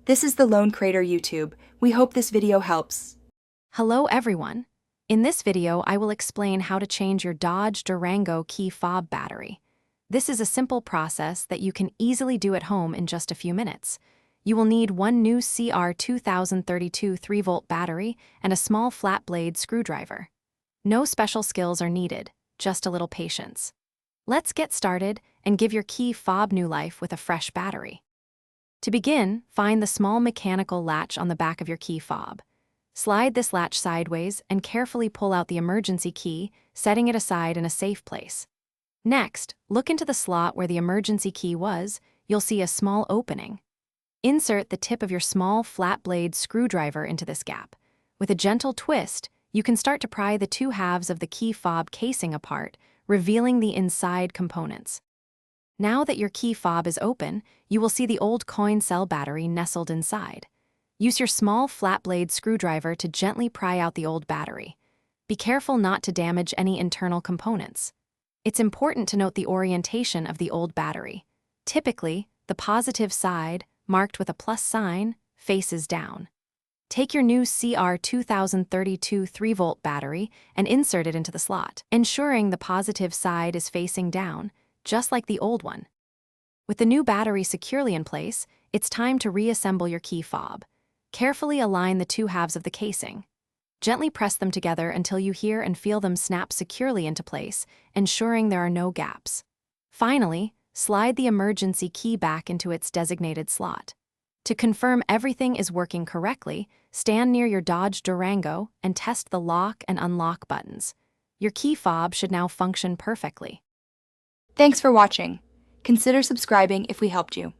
This is the Lone Crater YouTube. We hope this video helps. Hello everyone. In this video, I will explain how to change your Dodge Durango key fob battery. This is a simple process that you can easily do at home in just a few minutes. You will need one new CR2032 3-volt battery and a small flat blade screwdriver. No special skills are needed, just a little patience. Let's get started and give your key fob new life with a fresh battery. To begin, find the small mechanical latch on the back of your key fob. Slide this latch sideways and carefully pull out the emergency key, setting it aside in a safe place. Next, look into the slot where the emergency key was. You'll see a small opening. Insert the tip of your small flat blade screwdriver into this gap. With a gentle twist, you can start to pry the two halves of the key fob casing apart, revealing the inside components. Now that your key fob is open, you will see the old coin cell battery nestled inside. Use your small flat blade screwdriver to gently pry out the old battery. Be careful not to damage any internal components. It's important to note the orientation of the old battery. Typically, the positive side, marked with a plus sign, faces down. Take your new CR2032 3-volt battery and insert it into the slot, ensuring the positive side is facing down, just like the old one. With the new battery securely in place, it's time to reassemble your key fob. Carefully align the two halves of the casing. Gently press them together until you hear and feel them snap securely into place, ensuring there are no gaps. Finally, slide the emergency key back into its designated slot. To confirm everything is working correctly, stand near your Dodge Durango and test the lock and unlock buttons. Your key fob should now function perfectly. Thanks for watching. Consider subscribing if we helped you.